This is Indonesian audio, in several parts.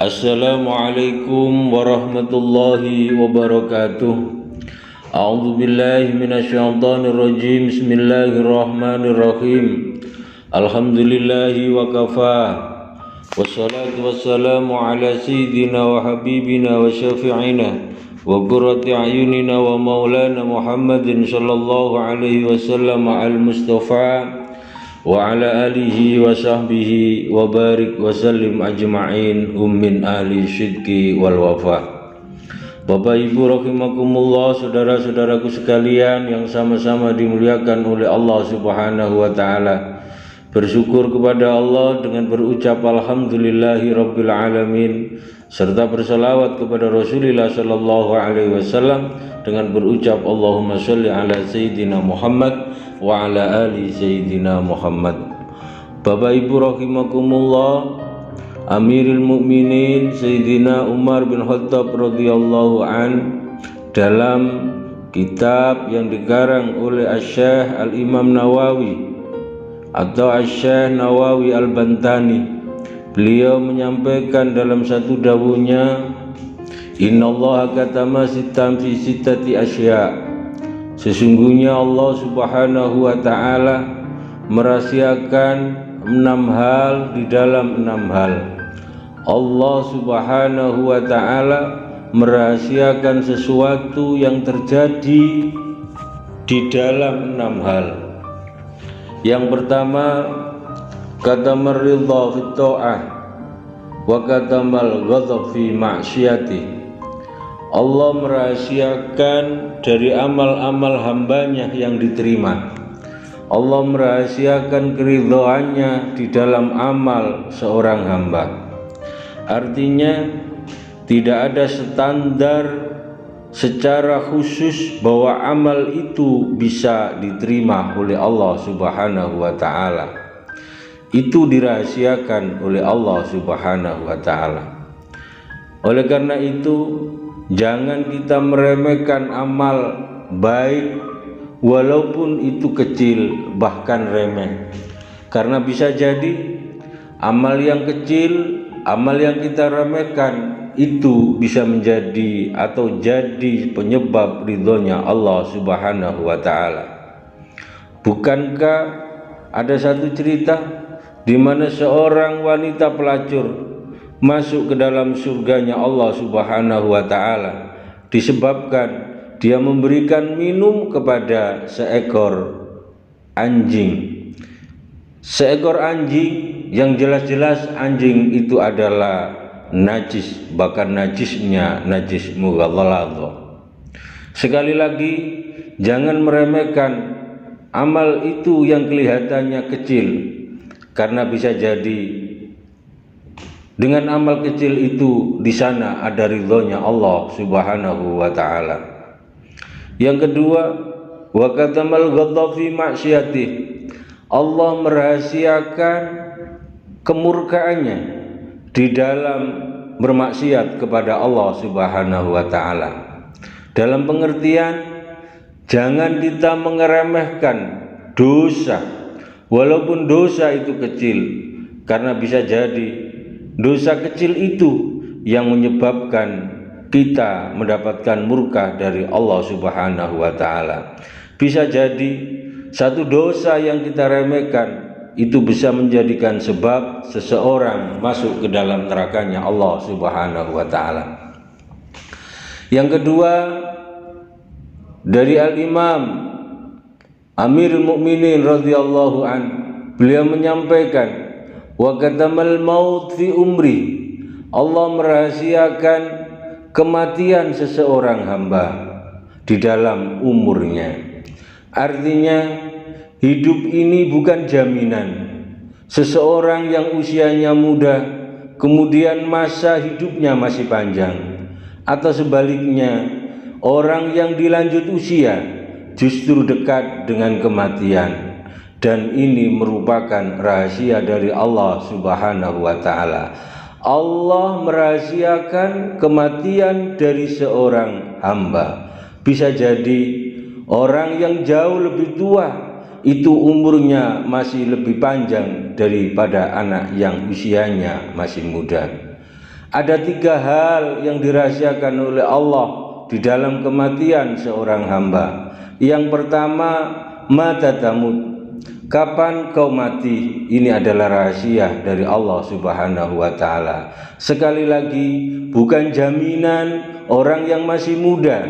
Assalamualaikum warahmatullahi wabarakatuh. A'udzu billahi minasyaitonir rajim. Bismillahirrahmanirrahim. Alhamdulillahi wa kafa. Wassalatu wassalamu ala sayyidina wa habibina wa syafi'ina wa qurrati a'yunina wa maulana Muhammadin sallallahu alaihi wasallam al-Mustafa wa ala alihi wa sahbihi wa barik wa sallim ajma'in min ahli syidki wal wafa. Bapak Ibu rahimakumullah, saudara-saudaraku sekalian yang sama-sama dimuliakan oleh Allah Subhanahu wa taala. Bersyukur kepada Allah dengan berucap alhamdulillahi rabbil alamin, serta bersalawat kepada Rasulullah sallallahu alaihi wasallam dengan berucap Allahumma sholli ala sayyidina Muhammad wa ala ali sayyidina Muhammad. Bapak Ibu rahimakumullah, Amirul Mukminin Sayyidina Umar bin Khattab radhiyallahu an dalam kitab yang dikarang oleh Asy-Syaikh Al-Imam Nawawi atau Asy-Syaikh Nawawi Al-Bantani, beliau menyampaikan dalam satu dawuhnya, innallaha katama sittan fi sittati asya'. Sesungguhnya Allah Subhanahu wa ta'ala merahasiakan 6 hal di dalam 6 hal. Allah Subhanahu wa ta'ala merahasiakan sesuatu yang terjadi di dalam 6 hal. Yang pertama, katamal ridha fi ta'ah wa katamal ghadab fi ma'siyati. Allah merahasiakan dari amal-amal hambanya yang diterima. Allah merahasiakan keridhaannya di dalam amal seorang hamba. Artinya tidak ada standar secara khusus bahwa amal itu bisa diterima oleh Allah Subhanahu wa ta'ala. Itu dirahasiakan oleh Allah Subhanahu wa ta'ala. Oleh karena itu, jangan kita meremehkan amal baik walaupun itu kecil, bahkan remeh. Karena bisa jadi amal yang kecil, amal yang kita remehkan itu bisa menjadi atau jadi penyebab ridhonya Allah Subhanahu wa ta'ala. Bukankah ada satu cerita di mana seorang wanita pelacur masuk ke dalam surganya Allah Subhanahu wa ta'ala disebabkan dia memberikan minum kepada seekor anjing. Seekor anjing yang jelas-jelas anjing itu adalah najis, bahkan najisnya najis mughalladhah. Sekali lagi, jangan meremehkan amal itu yang kelihatannya kecil, karena bisa jadi dengan amal kecil itu di sana ada ridhonya Allah Subhanahu wa ta'ala. Yang kedua, wa katamal ghadab fi ma'siyatih. Allah merahasiakan kemurkaannya di dalam bermaksiat kepada Allah Subhanahu wa ta'ala. Dalam pengertian, jangan kita mengeremehkan dosa walaupun dosa itu kecil, karena bisa jadi dosa kecil itu yang menyebabkan kita mendapatkan murka dari Allah Subhanahu wa ta'ala. Bisa jadi satu dosa yang kita remehkan itu bisa menjadikan sebab seseorang masuk ke dalam nerakanya Allah Subhanahu wa ta'ala. Yang kedua, dari Al-Imam Amirul Mukminin radhiyallahu an, beliau menyampaikan, wa katamal maut fi umri. Allah merahasiakan kematian seseorang hamba di dalam umurnya. Artinya hidup ini bukan jaminan. Seseorang yang usianya muda kemudian masa hidupnya masih panjang, atau sebaliknya orang yang dilanjut usia justru dekat dengan kematian. Dan ini merupakan rahasia dari Allah Subhanahu wa ta'ala. Allah merahasiakan kematian dari seorang hamba. Bisa jadi orang yang jauh lebih tua itu umurnya masih lebih panjang daripada anak yang usianya masih muda. Ada 3 hal yang dirahasiakan oleh Allah di dalam kematian seorang hamba. Yang pertama, mata tamut, kapan kau mati. Ini adalah rahasia dari Allah Subhanahu wa taala. Sekali lagi, bukan jaminan orang yang masih muda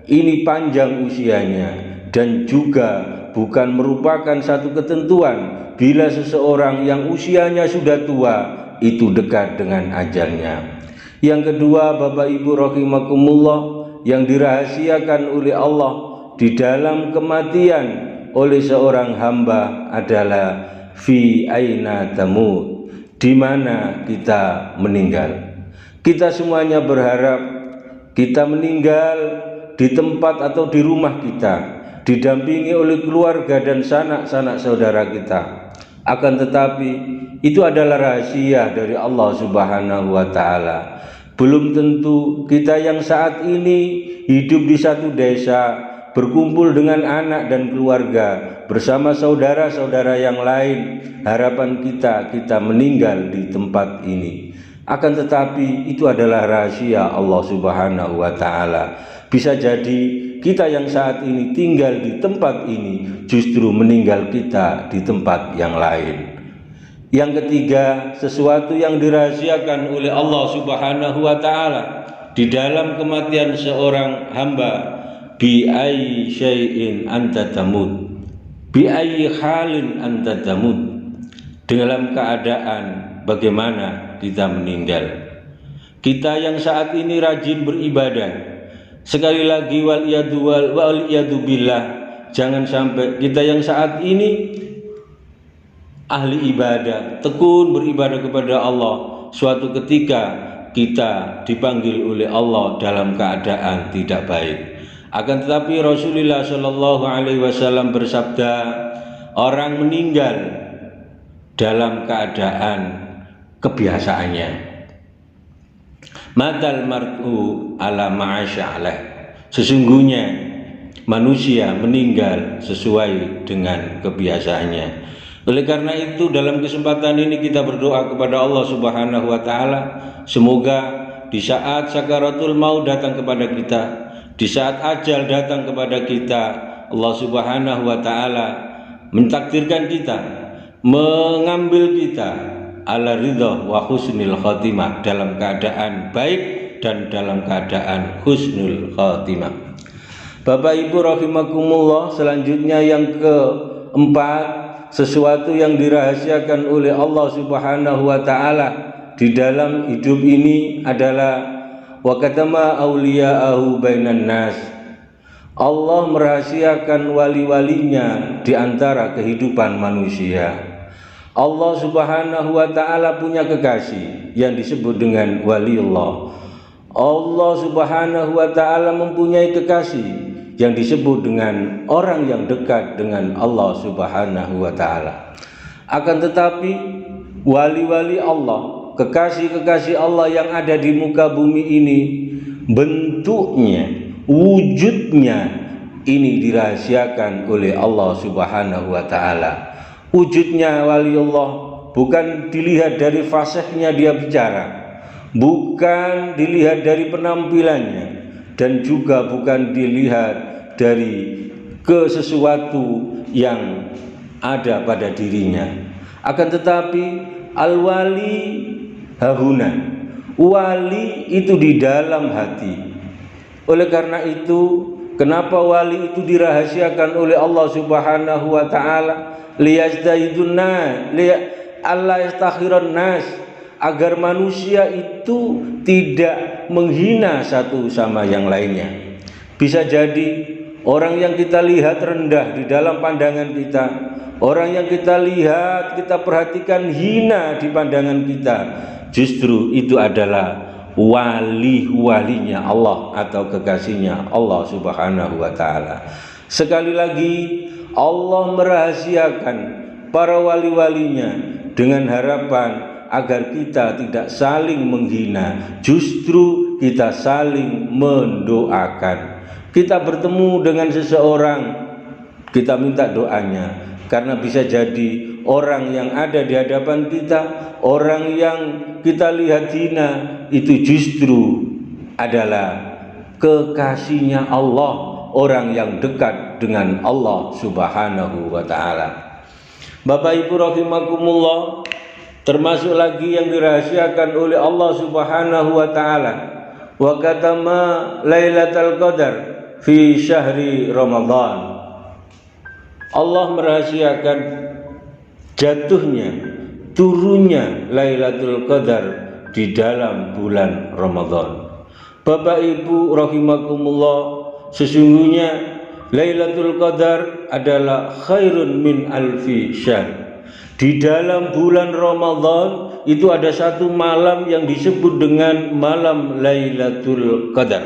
ini panjang usianya, dan juga bukan merupakan satu ketentuan bila seseorang yang usianya sudah tua itu dekat dengan ajalnya. Yang kedua, Bapak Ibu rahimakumullah, yang dirahasiakan oleh Allah di dalam kematian oleh seorang hamba adalah fi aina tamut, di mana kita meninggal. Kita semuanya berharap kita meninggal di tempat atau di rumah kita, didampingi oleh keluarga dan sanak-sanak saudara kita. Akan tetapi itu adalah rahasia dari Allah Subhanahu wa taala. Belum tentu kita yang saat ini hidup di satu desa, berkumpul dengan anak dan keluarga bersama saudara-saudara yang lain, harapan kita meninggal di tempat ini. Akan tetapi itu adalah rahasia Allah Subhanahu wa taala. Bisa jadi kita yang saat ini tinggal di tempat ini justru meninggal kita di tempat yang lain. Yang ketiga, sesuatu yang dirahasiakan oleh Allah Subhanahu wa taala di dalam kematian seorang hamba, bi ayyi syai'in anta tamut, bi ayyi halin anta tamut, dalam keadaan bagaimana kita meninggal. Kita yang saat ini rajin beribadah, sekali lagi wal iyadu billah, jangan sampai kita yang saat ini ahli ibadah, tekun beribadah kepada Allah, suatu ketika kita dipanggil oleh Allah dalam keadaan tidak baik. Akan tetapi Rasulullah Shallallahu Alaihi Wasallam bersabda, orang meninggal dalam keadaan kebiasaannya. Matal mar'u ala ma'asya'alah, sesungguhnya manusia meninggal sesuai dengan kebiasaannya. Oleh karena itu, dalam kesempatan ini kita berdoa kepada Allah Subhanahu wa taala, semoga di saat sakaratul maut datang kepada kita, di saat ajal datang kepada kita, Allah Subhanahu wa taala mentakdirkan kita, mengambil kita ala ridha wa husnul khatimah, dalam keadaan baik dan dalam keadaan husnul khatimah. Bapak Ibu rahimakumullah, selanjutnya yang keempat, sesuatu yang dirahasiakan oleh Allah Subhanahu wa taala di dalam hidup ini adalah wa katama auliya'ahu bainan nas. Allah merahasiakan wali-walinya di antara kehidupan manusia. Allah Subhanahu wa taala punya kekasih yang disebut dengan waliullah. Allah Subhanahu wa taala mempunyai kekasih yang disebut dengan orang yang dekat dengan Allah Subhanahu wa taala. Akan tetapi wali-wali Allah, kekasih-kekasih Allah yang ada di muka bumi ini, bentuknya, wujudnya ini dirahasiakan oleh Allah Subhanahu wa taala. Wujudnya waliullah bukan dilihat dari fasihnya dia bicara, bukan dilihat dari penampilannya, dan juga bukan dilihat dari sesuatu yang ada pada dirinya. Akan tetapi al-wali hahuna, wali itu di dalam hati. Oleh karena itu, kenapa wali itu dirahasiakan oleh Allah Subhanahu wa taala? Liyazdahidunna Allah yastakhiran nas, agar manusia itu tidak menghina satu sama yang lainnya. Bisa jadi orang yang kita lihat rendah di dalam pandangan kita, orang yang kita lihat, kita perhatikan hina di pandangan kita, justru itu adalah wali-walinya Allah atau kekasihnya Allah Subhanahu wa taala. Sekali lagi, Allah merahasiakan para wali-walinya dengan harapan agar kita tidak saling menghina, justru kita saling mendoakan. Kita bertemu dengan seseorang, kita minta doanya, karena bisa jadi orang yang ada di hadapan kita, orang yang kita lihat hina, itu justru adalah kekasihnya Allah, orang yang dekat dengan Allah Subhanahu wa ta'ala. Bapak Ibu rahimakumullah, termasuk lagi yang dirahasiakan oleh Allah Subhanahu wa ta'ala, wa katama Lailatul Qadar fi syahri Ramadan. Allah merahasiakan jatuhnya, turunnya Lailatul Qadar di dalam bulan Ramadan. Bapak Ibu rahimakumullah, sesungguhnya Lailatul Qadar adalah khairun min alfi syahr. Di dalam bulan Ramadan itu ada satu malam yang disebut dengan malam Lailatul Qadar.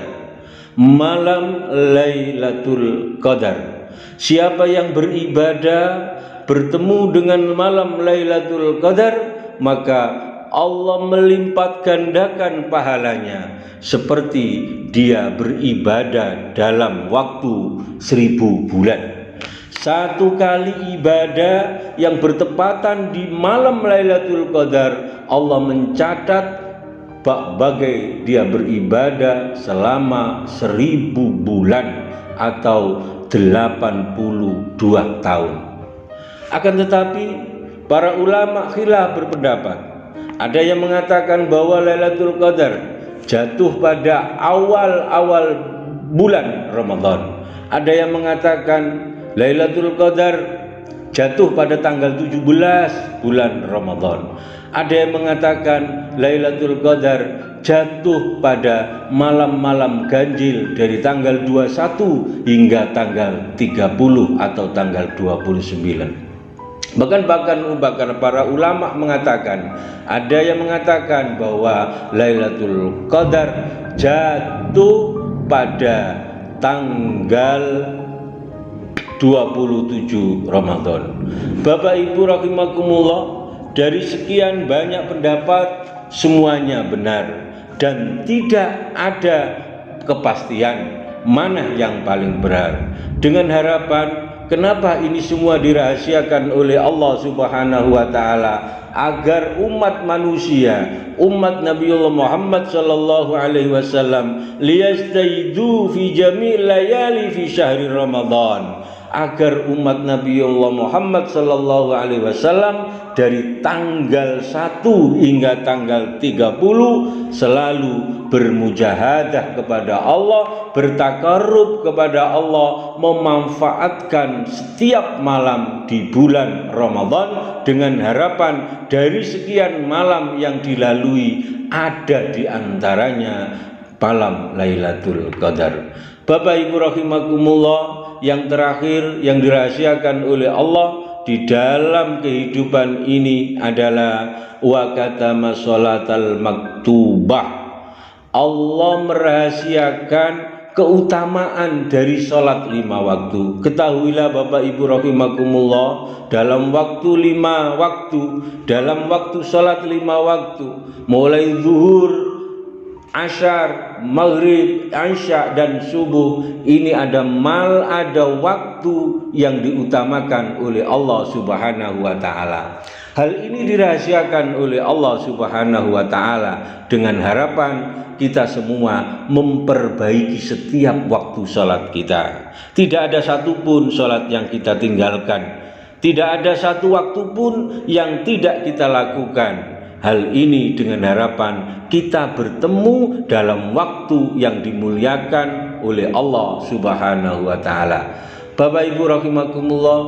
Malam Lailatul Qadar. Siapa yang beribadah bertemu dengan malam Lailatul Qadar, maka Allah melipat gandakan pahalanya seperti dia beribadah dalam waktu 1000 bulan. Satu kali ibadah yang bertepatan di malam Lailatul Qadar, Allah mencatat bagai dia beribadah selama 1000 bulan atau 82 tahun. Akan tetapi para ulama khilaf berpendapat. Ada yang mengatakan bahwa Lailatul Qadar jatuh pada awal-awal bulan Ramadan. Ada yang mengatakan Lailatul Qadar jatuh pada tanggal 17 bulan Ramadan. Ada yang mengatakan Lailatul Qadar jatuh pada malam-malam ganjil dari tanggal 21 hingga tanggal 30 atau tanggal 29. Bahkan para ulama mengatakan, ada yang mengatakan bahwa Lailatul Qadar jatuh pada tanggal 27 Ramadan. Bapak Ibu rahimakumullah, dari sekian banyak pendapat semuanya benar dan tidak ada kepastian mana yang paling benar. Dengan harapan, kenapa ini semua dirahasiakan oleh Allah Subhanahu wa ta'ala, agar umat manusia, umat Nabiullah Muhammad sallallahu alaihi wasallam liyastaidu fi jami' layali fi syahri Ramadan, agar umat Nabiullah Muhammad sallallahu alaihi wasallam dari tanggal 1 hingga tanggal 30 selalu bermujahadah kepada Allah, bertakarrub kepada Allah, memanfaatkan setiap malam di bulan Ramadan dengan harapan dari sekian malam yang dilalui ada di antaranya malam Lailatul Qadar. Bapak Ibu rahimakumullah, yang terakhir yang dirahasiakan oleh Allah di dalam kehidupan ini adalah wa katama sholatal maktubah. Allah merahasiakan keutamaan dari sholat 5 waktu. Ketahuilah Bapak Ibu rahimakumullah, dalam waktu 5 waktu, dalam waktu sholat 5 waktu, mulai zuhur, asyar, maghrib, isya dan subuh, ini ada waktu yang diutamakan oleh Allah Subhanahu wa ta'ala. Hal ini dirahasiakan oleh Allah Subhanahu wa ta'ala dengan harapan kita semua memperbaiki setiap waktu salat kita. Tidak ada satupun salat yang kita tinggalkan, tidak ada satu waktu pun yang tidak kita lakukan. Hal ini dengan harapan kita bertemu dalam waktu yang dimuliakan oleh Allah Subhanahu wa ta'ala. Bapak Ibu rahimakumullah,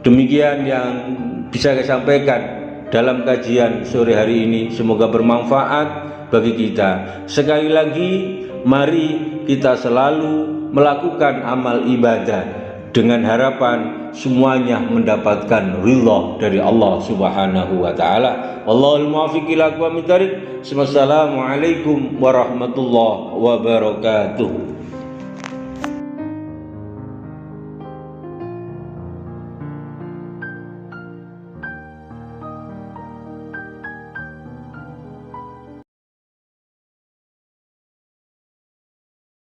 demikian yang bisa saya sampaikan dalam kajian sore hari ini. Semoga bermanfaat bagi kita. Sekali lagi, mari kita selalu melakukan amal ibadah dengan harapan semuanya mendapatkan ridha dari Allah Subhanahu wa ta'ala. Wallahul muwaffiq ila aqwamit thoriq. Wassalamualaikum warahmatullahi wabarakatuh.